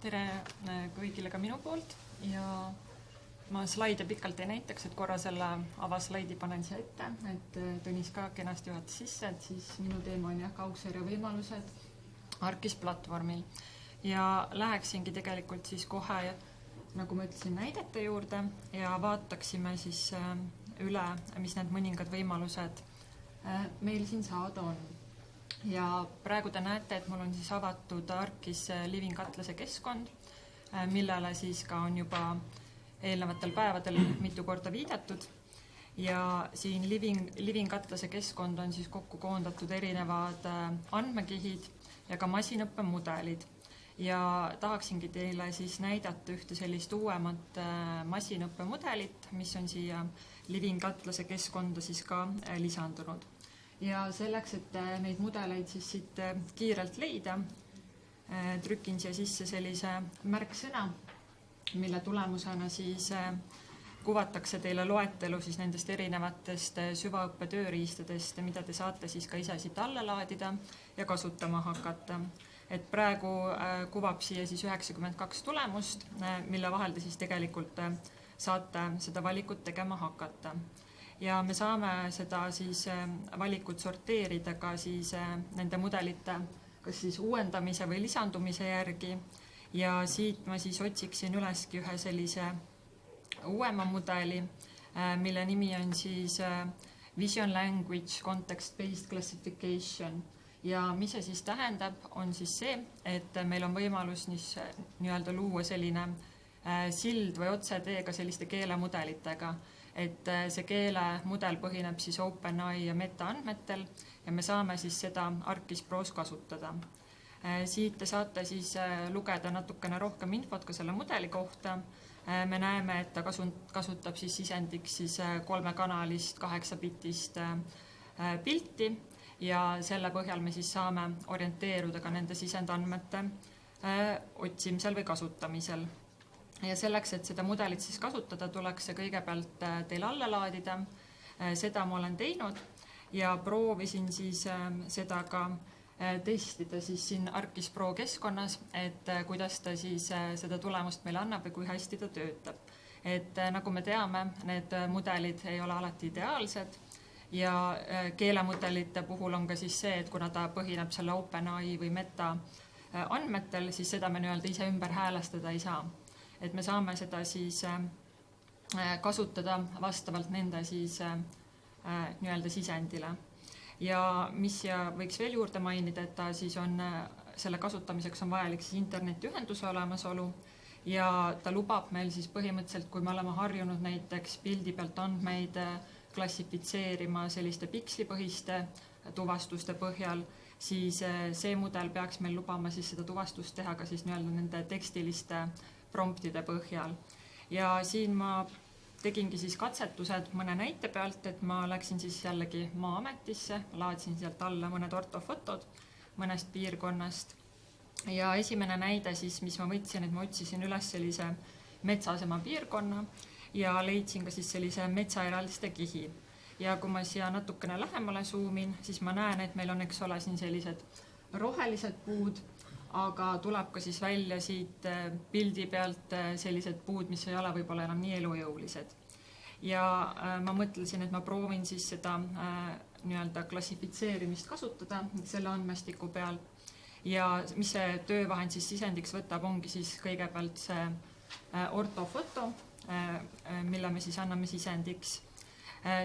Tere kõigile ka minu poolt ja ma slaide pikalt ei näitaks, et korra selle avaslaidi panen siia ette, et Tõnis ka kenasti juhatas sisse, et siis minu teema on kaugsarja võimalused ARKis platvormil. Ja läheksingi tegelikult siis kohe, nagu ma ütlesin, näidete juurde ja vaataksime siis üle, mis need mõningad võimalused meil siin saada on. Ja praegu te näete, et mul on siis avatud ARKis Living Atlase keskkond, millele siis ka on juba eelnevatel päevadel mitu korda viidatud. Ja siin Living Atlase keskkond on siis kokku koondatud erinevad andmekihid ja ka masinõppemudelid. Ja tahaksingi teile siis näidata ühte sellist uuemat masinõppemudelit, mis on siia Living Atlase keskkonda siis ka lisandunud. Ja selleks, et neid mudeleid siis siit kiirelt leida, trükin siia sisse sellise märksõna, mille tulemusena siis kuvatakse teile loetelu siis nendest erinevatest süvaõppe tööriistadest, mida te saate siis ka ise siit alla laadida ja kasutama hakata. Et praegu kuvab siia siis 92 tulemust, mille vahel te siis tegelikult saate seda valikut tegema hakata. Ja me saame seda siis valikut sorteerida ka siis nende mudelite kas siis uuendamise või lisandumise järgi. Ja siit ma siis otsiksin üleski ühe sellise uuema mudeli, mille nimi on siis Vision Language Context-Based Classification. Ja mis see siis tähendab, on siis see, et meil on võimalus nii-öelda luua selline sild või otseteega selliste keelemudelitega. Et see keelemudel põhineb siis OpenAI ja Meta andmetel ja me saame siis seda ARKis Pros kasutada. Siit te saate siis lugeda natukene rohkem infot ka selle mudeli kohta. Me näeme, et ta kasutab siis sisendiks siis 3-kanalist 8-bitist pilti ja selle põhjal me siis saame orienteeruda ka nende sisendandmete otsimisel või kasutamisel. Ja selleks, et seda mudelit siis kasutada, tuleks see kõigepealt teil alla laadida. Seda ma olen teinud ja proovisin siis seda ka testida siis siin ARKis Pro keskkonnas, et kuidas ta siis seda tulemust meile annab või kui hästi ta töötab. Et nagu me teame, need mudelid ei ole alati ideaalsed ja keelemudelite puhul on ka siis see, et kuna ta põhineb selle OpenAI või Meta andmetel, siis seda me nii-öelda ise ümber häälestada ei saa. Et me saame seda siis kasutada vastavalt nende siis nii-öelda sisendile. Ja mis võiks veel juurde mainida, et ta siis on, selle kasutamiseks on vajalik siis internetiühenduse olemasolu ja ta lubab meil siis põhimõtteliselt, kui me oleme harjunud näiteks pildi pealt andmeid klassifitseerima selliste pikslipõhiste tuvastuste põhjal, siis see mudel peaks meil lubama siis seda tuvastust teha ka siis nii-öelda nende tekstiliste promptide põhjal. Ja siin ma tegingi siis katsetused mõne näite pealt, et ma läksin siis jällegi Maa-ametisse, laadsin sealt alla mõned ortofotod mõnest piirkonnast. Ja esimene näide siis, mis ma võtsin, et ma otsisin üles sellise metsasema piirkonna ja leidsin ka siis sellise metsaeraldiste kihi. Ja kui ma siia natukene lähemale zoomin, siis ma näen, et meil on, eks ole, siin sellised rohelised puud, aga tuleb ka siis välja siit pildi pealt sellised puud, mis ei ole võib-olla enam nii elujõulised. Ja ma mõtlesin, et ma proovin siis seda nii-öelda klassifitseerimist kasutada selle andmestiku peal. Ja mis see töövahend siis sisendiks võtab, ongi siis kõigepealt see ortofoto, mille me siis anname sisendiks.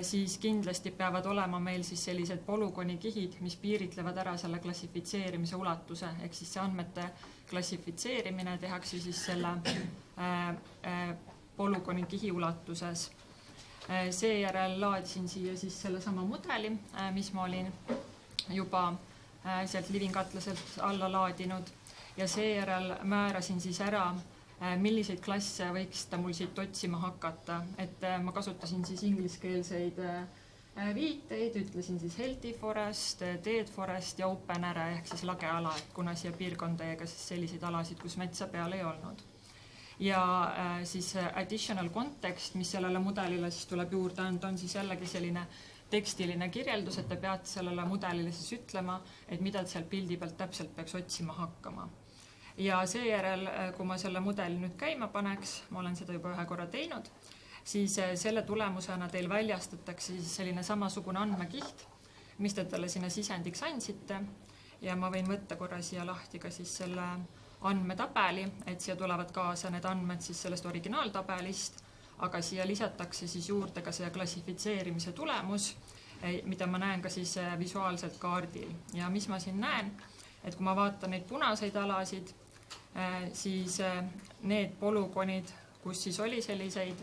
Siis kindlasti peavad olema meil siis sellised polügonikihid, mis piiritlevad ära selle klassifitseerimise ulatuse, ehk siis see andmete klassifitseerimine tehakse siis selle polügonikihi ulatuses. Seejärel laadisin siia siis selle sama mudeli, mis ma olin juba sealt Living Atlaselt alla laadinud ja seejärel määrasin siis ära, milliseid klasse võiks ta mul siit otsima hakata. Et ma kasutasin siis ingliskeelseid viiteid, ütlesin siis Healthy Forest, Dead Forest ja Open Area ehk siis lageala, et kuna siia piirkonda jäi ka siis selliseid alasid, kus metsa peal ei olnud. Ja siis additional context, mis sellele mudelile siis tuleb juurde anda, on siis jällegi selline tekstiline kirjeldus, et te peate sellele mudelile siis ütlema, et mida seal pildi pealt täpselt peaks otsima hakkama. Ja seejärel, kui ma selle mudeli nüüd käima paneks, ma olen seda juba ühe korra teinud, siis selle tulemusena teil väljastatakse siis selline samasugune andmekiht, mis te talle sinna sisendiks andsite. Ja ma võin võtta korra siia lahti ka siis selle andmetabeli, et siia tulevad kaasa need andmed siis sellest originaaltabelist, aga siia lisatakse siis juurde ka see klassifitseerimise tulemus, mida ma näen ka siis visuaalselt kaardil. Ja mis ma siin näen, et kui ma vaatan neid punaseid alasid, siis need polügoonid, kus siis oli selliseid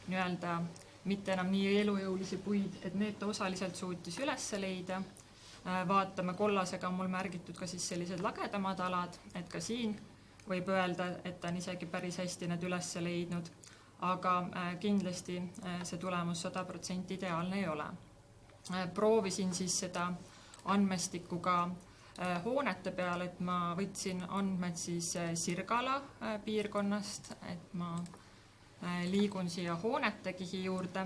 nii-öelda mitte enam nii elujõulisi puid, et need osaliselt suutis üles leida. Vaatame, kollasega on mul märgitud ka siis sellised lagedamad alad, et ka siin võib öelda, et ta on isegi päris hästi need üles leidnud, aga kindlasti see tulemus 100% ideaalne ei ole. Proovisin siis seda andmestikku ka hoonete peal, et ma võtsin andmed siis Sirgala piirkonnast, et ma liigun siia hoonete kihi juurde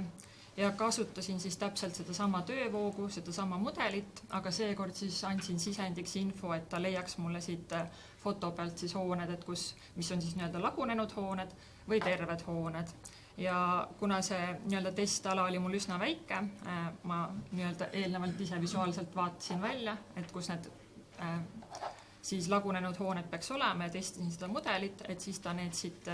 ja kasutasin siis täpselt seda sama töövoogu, seda sama mudelit, aga seekord siis andsin sisendiks info, et ta leiaks mulle siit foto pealt siis hooned, et mis on siis nii-öelda lagunenud hooned või terved hooned. Ja kuna see nii-öelda testala oli mul üsna väike, ma nii-öelda eelnevalt ise visuaalselt vaatasin välja, et kus need siis lagunenud hooned peaks olema ja testisin seda mudelit, et siis ta need siit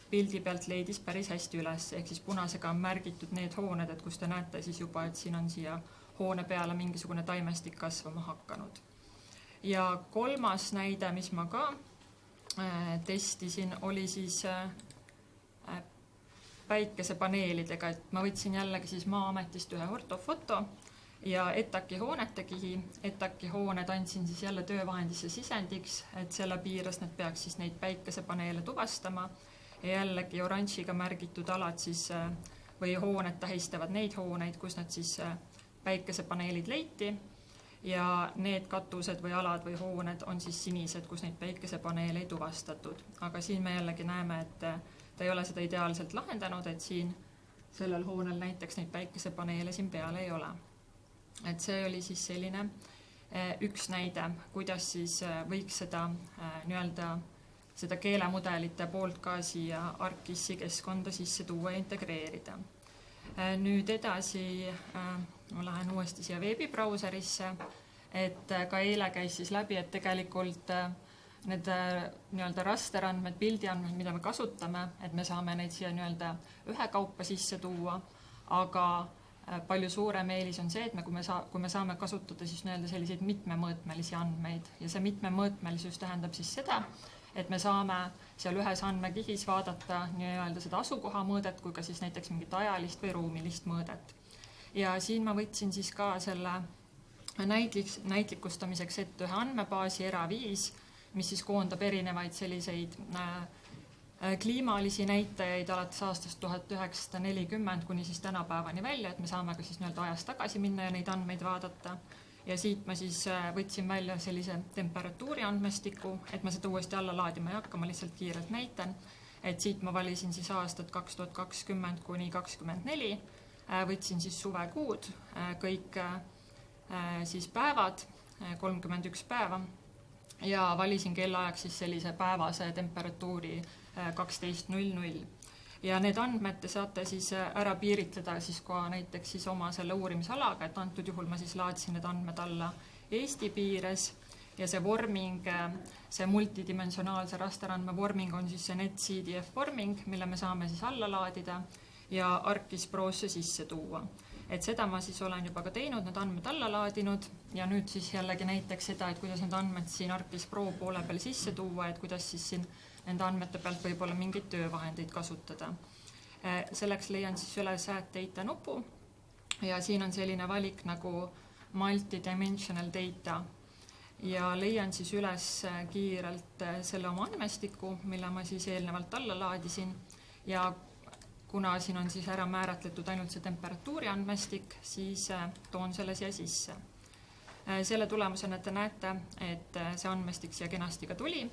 pildi pealt leidis päris hästi üles, ehk siis punasega on märgitud need hooned, et kus te näete siis juba, et siin on siia hoone peale mingisugune taimestik kasvama hakanud. Ja kolmas näide, mis ma ka testisin, oli siis päikesepaneelidega, et ma võtsin jällegi siis Maa-ametist ühe ortofoto ja ETAC-i hoonete kihi. ETAC-i hooned andsin siis jälle töövahendisse sisendiks, et selle piires need peaks siis neid päikesepaneele tuvastama. Ja jällegi oranžiga märgitud alad siis, või hooned tähistavad neid hooneid, kus nad siis päikesepaneelid leiti ja need katused või alad või hooned on siis sinised, kus neid päikesepaneele ei tuvastatud. Aga siin me jällegi näeme, et ta ei ole seda ideaalselt lahendanud, et siin sellel hoonel näiteks neid päikesepaneele siin peale ei ole. Et see oli siis selline üks näide, kuidas siis võiks seda nii-öelda seda keelemudelite poolt ka siia ArcGIS-i keskkonda sisse tuua ja integreerida. Nüüd edasi ma lähen uuesti siia veebibrauserisse, et ka eile käis siis läbi, et tegelikult need nii-öelda rasterandmed, pildiandmed, mida me kasutame, et me saame neid siia nii-öelda ühe kaupa sisse tuua, aga palju suurem eelis on see, et kui me saame kasutada siis nii-öelda selliseid mitmemõõtmelisi andmeid ja see mitmemõõtmelisus tähendab siis seda, et me saame seal ühes andmekihis vaadata nii-öelda seda asukoha mõõdet kui ka siis näiteks mingit ajalist või ruumilist mõõdet. Ja siin ma võtsin siis ka selle näitlikustamiseks ette ühe andmebaasi ERA5, mis siis koondab erinevaid selliseid kliimalisi näitajaid alates aastast 1940 kuni siis tänapäevani välja, et me saame ka siis nii-öelda ajas tagasi minna ja neid andmeid vaadata. Ja siit ma siis võtsin välja sellise temperatuuri andmestiku, et ma seda uuesti alla laadima ei hakka, ma lihtsalt kiirelt näitan, et siit ma valisin siis aastat 2020 kuni 2024, võtsin siis suvekuud, kõik siis päevad, 31 päeva ja valisin kellaajaks siis sellise päevase temperatuuri 12.00. Ja need andmed te saate siis ära piiritleda siis ka näiteks siis oma selle uurimisalaga, et antud juhul ma siis laadsin need andmed alla Eesti piires ja see vorming, see multidimensionaalse rasterandme vorming on siis see NetCDF vorming, mille me saame siis alla laadida ja ArcGIS Prosse sisse tuua. Et seda ma siis olen juba ka teinud, need andmed alla laadinud ja nüüd siis jällegi näiteks seda, et kuidas need andmed siin ArcGIS Pro poole peal sisse tuua, et kuidas siis siin nende andmete pealt võib-olla mingeid töövahendeid kasutada. Selleks leian siis üles Add Data nupu ja siin on selline valik nagu Multidimensional Data ja leian siis üles kiirelt selle oma andmestiku, mille ma siis eelnevalt alla laadisin ja kuna siin on siis ära määratletud ainult see temperatuuri andmestik, siis toon selle siia sisse. Selle tulemusena te näete, et see andmestik siia kenasti ka tuli.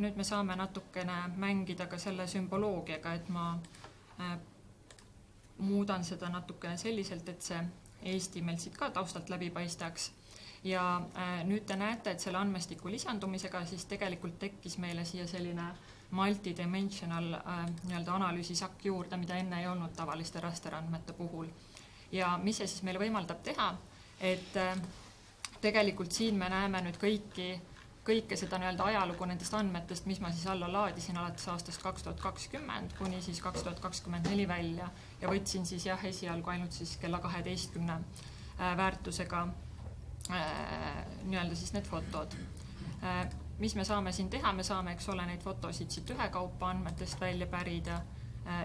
Nüüd me saame natukene mängida ka selle sümboloogiaga, et ma muudan seda natukene selliselt, et see Eesti meil siit ka taustalt läbi paistaks. Ja nüüd te näete, et selle andmestiku lisandumisega siis tegelikult tekkis meile siia selline multidimensional nii-öelda analüüsisakk juurde, mida enne ei olnud tavaliste rasterandmete puhul. Ja mis see siis meil võimaldab teha, et tegelikult siin me näeme nüüd kõike seda nii-öelda ajalugu nendest andmetest, mis ma siis alla laadisin alates aastast 2020 kuni siis 2024 välja ja võtsin siis esialgu ainult siis kella 12 väärtusega nii-öelda siis need fotod. Mis me saame siin teha? Me saame, eks ole, neid fotosid siit ühekaupa andmetest välja pärida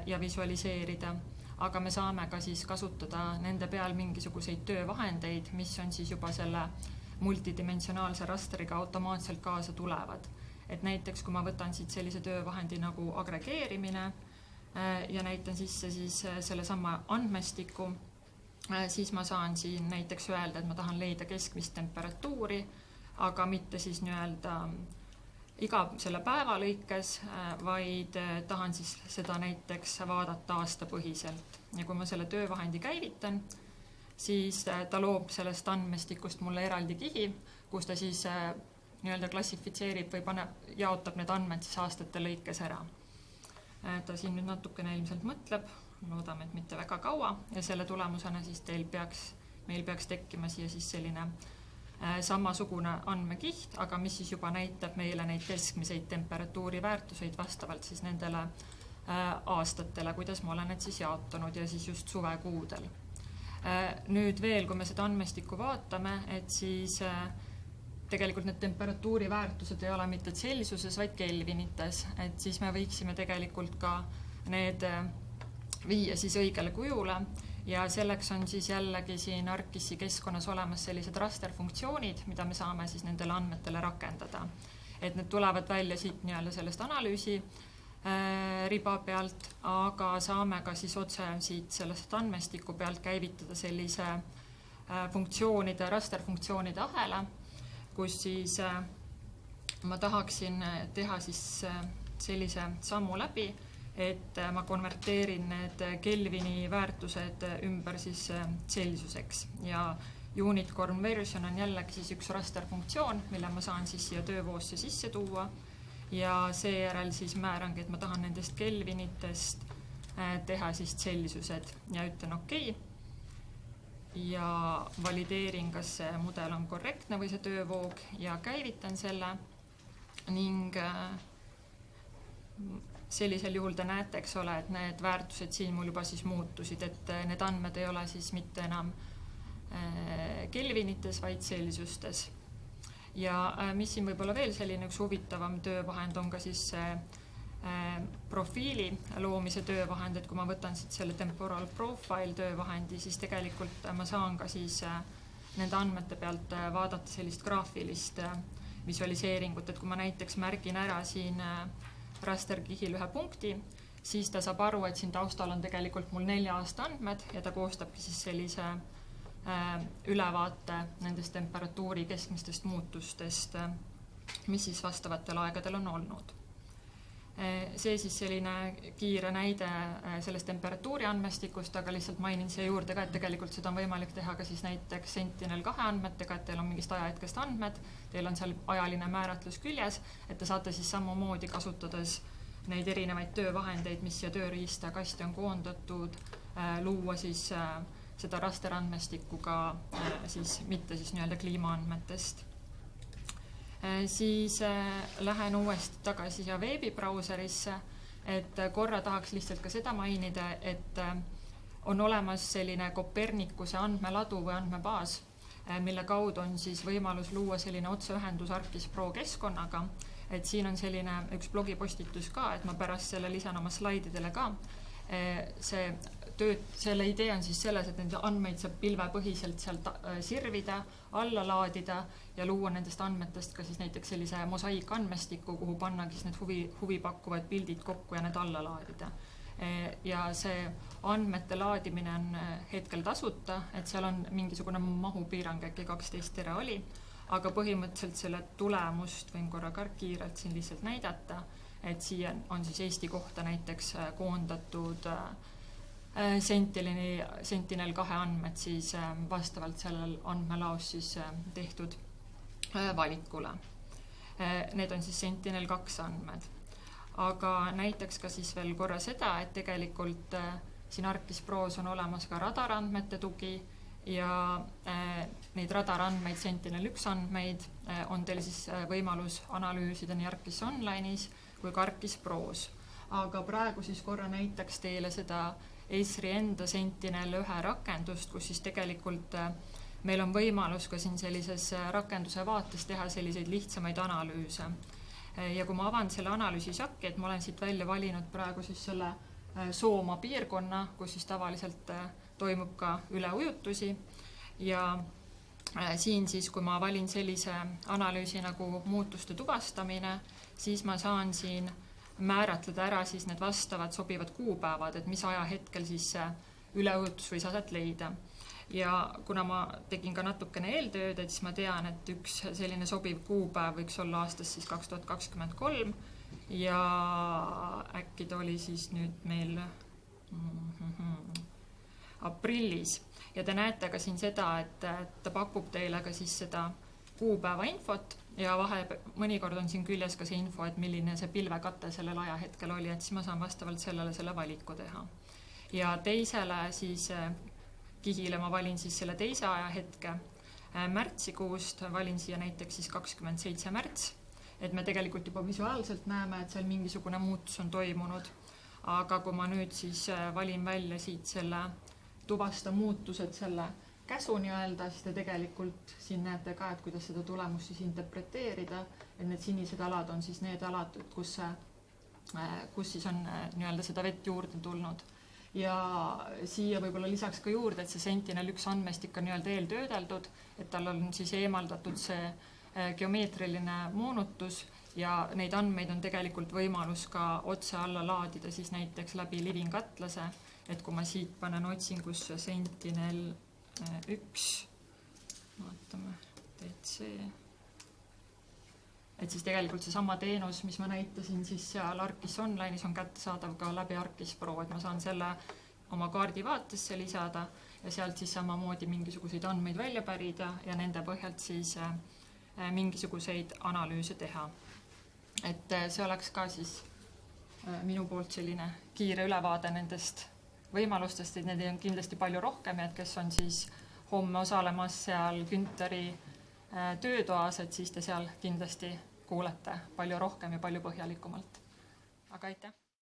ja visualiseerida, aga me saame ka siis kasutada nende peal mingisuguseid töövahendeid, mis on siis juba selle multidimensionaalse rasteriga automaatselt kaasa tulevad. Et näiteks, kui ma võtan siit sellise töövahendi nagu agregeerimine ja näitan sisse siis selle sama andmestiku, siis ma saan siin näiteks öelda, et ma tahan leida keskmist temperatuuri, aga mitte siis nii-öelda iga selle päeva lõikes, vaid tahan siis seda näiteks vaadata aastapõhiselt. Ja kui ma selle töövahendi käivitan, siis ta loob sellest andmestikust mulle eraldi kihi, kus ta siis nii-öelda klassifitseerib või jaotab need andmed siis aastate lõikes ära. Ta siin nüüd natukene ilmselt mõtleb, loodame, et mitte väga kaua ja selle tulemusena siis meil peaks tekkima siia siis selline samasugune andmekiht, aga mis siis juba näitab meile neid keskmiseid temperatuuri väärtuseid vastavalt siis nendele aastatele, kuidas ma olen need siis jaotunud ja siis just suvekuudel. Nüüd veel, kui me seda andmestikku vaatame, et siis tegelikult need temperatuuri väärtused ei ole mitte Celsiuses, vaid kelvinites, et siis me võiksime tegelikult ka need viia siis õigele kujule ja selleks on siis jällegi siin ArcGIS-i keskkonnas olemas sellised rasterfunktsioonid, mida me saame siis nendele andmetele rakendada. Et need tulevad välja siit nii-öelda sellest analüüsi riba pealt, aga saame ka siis otse siit sellest andmestiku pealt käivitada sellise rasterfunktsioonide ahela, kus siis ma tahaksin teha siis sellise sammu läbi, et ma konverteerin need Kelvini väärtused ümber siis Celsiuseks ja unit conversion on jällegi siis üks rasterfunktsioon, mille ma saan siis siia töövoosse sisse tuua ja seejärel siis määrangi, et ma tahan nendest Kelvinitest teha siis Celsiused ja ütlen okei ja valideerin, kas see mudel on korrektne või see töövoog ja käivitan selle ning sellisel juhul te näete, eks ole, et need väärtused siin mul juba siis muutusid, et need andmed ei ole siis mitte enam kelvinites, vaid Celsiustes. Ja mis siin võib olla veel selline üks huvitavam töövahend on ka siis profiili loomise töövahend, et kui ma võtan siit selle temporal profile töövahendi, siis tegelikult ma saan ka siis nende andmete pealt vaadata sellist graafilist visualiseeringut, et kui ma näiteks märgin ära siin rasterkihil ühe punkti, siis ta saab aru, et siin taustal on tegelikult mul 4 aasta andmed ja ta koostabki siis sellise ülevaate nendest temperatuuri keskmistest muutustest, mis siis vastavatel aegadel on olnud. See siis selline kiire näide sellest temperatuuri andmestikust, aga lihtsalt mainin siia juurde ka, et tegelikult seda on võimalik teha ka siis näiteks Sentinel-2 andmetega, et teil on mingist ajahetkest andmed, teil on seal ajaline määratlus küljes, et te saate siis samamoodi kasutades neid erinevaid töövahendeid, mis siia tööriista kasti on koondatud, luua siis seda rasterandmestikku ka siis mitte siis nii-öelda kliimaandmetest. Siis lähen uuesti tagasi siia veebibrauserisse, et korra tahaks lihtsalt ka seda mainida, et on olemas selline Copernicuse andmeladu või andmebaas, mille kaudu on siis võimalus luua selline otseühendus ArcGIS Pro keskkonnaga, et siin on selline üks blogipostitus ka, et ma pärast selle lisan oma slaididele ka. Selle idee on siis selles, et nende andmeid saab pilvepõhiselt sealt sirvida, alla laadida ja luua nendest andmetest ka siis näiteks sellise mosaiik andmestiku, kuhu pannagi need huvipakkuvad pildid kokku ja need alla laadida. Ja see andmete laadimine on hetkel tasuta, et seal on mingisugune mahupiirang, äkki 12 tera oli, aga põhimõtteliselt selle tulemust võin korra kiirelt siin lihtsalt näidata, et siia on siis Eesti kohta näiteks koondatud Sentinel-2 andmed siis vastavalt sellel andmelaos siis tehtud valikule. Need on siis Sentinel-2 andmed. Aga näiteks ka siis veel korra seda, et tegelikult siin ArcGIS Pros on olemas ka radarandmete tugi ja neid radarandmeid, Sentinel-1 andmeid on teil siis võimalus analüüsida nii ArcGIS Online'is kui ka ArcGIS Pros. Aga praegu siis korra näitaks teile seda Esri enda Sentinel-1 rakendust, kus siis tegelikult meil on võimalus ka siin sellises rakenduse vaates teha selliseid lihtsamaid analüüse. Ja kui ma avan selle analüüsisakki, et ma olen siit välja valinud praegu siis selle Soomaa piirkonna, kus siis tavaliselt toimub ka üleujutusi ja siin siis, kui ma valin sellise analüüsi nagu muutuste tuvastamine, siis ma saan siin määratleda ära siis need vastavad sobivad kuupäevad, et mis ajahetkel siis see üleujutus võis aset leida. Ja kuna ma tegin ka natukene eeltööd, et siis ma tean, et üks selline sobiv kuupäev võiks olla aastas siis 2023 ja äkki ta oli siis nüüd meil aprillis. Ja te näete ka siin seda, et ta pakub teile ka siis seda kuupäeva infot ja mõnikord on siin küljes ka see info, et milline see pilvekate sellel ajahetkel oli, et siis ma saan vastavalt sellele selle valiku teha. Ja teisele siis kihile ma valin siis selle teise ajahetke märtsikuust, valin siia näiteks siis 27. märts, et me tegelikult juba visuaalselt näeme, et seal mingisugune muutus on toimunud. Aga kui ma nüüd siis valin välja siit selle tuvasta muutused selle käsu nii-öelda, siis te tegelikult siin näete ka, et kuidas seda tulemust siis interpreteerida, et need sinised alad on siis need alad, kus siis on nii-öelda seda vett juurde tulnud. Ja siia võib-olla lisaks ka juurde, et see Sentinel-1 andmestik on nii-öelda eeltöödeldud, et tal on siis eemaldatud see geomeetriline moonutus ja neid andmeid on tegelikult võimalus ka otse alla laadida siis näiteks läbi Living Atlase, et kui ma siit panen otsingusse Sentinel-1, vaatame, DC, et siis tegelikult see sama teenus, mis ma näitasin siis seal ArcGIS Online'is on kättesaadav ka läbi ArcGIS Pro, et ma saan selle oma kaardi vaatesse lisada ja sealt siis samamoodi mingisuguseid andmeid välja pärida ja nende põhjalt siis mingisuguseid analüüse teha. Et see oleks ka siis minu poolt selline kiire ülevaade nendest võimalustest, et need on kindlasti palju rohkem ja et kes on siis homme osalemas seal Günteri töötoas, et siis te seal kindlasti kuulete palju rohkem ja palju põhjalikumalt. Aga aitäh!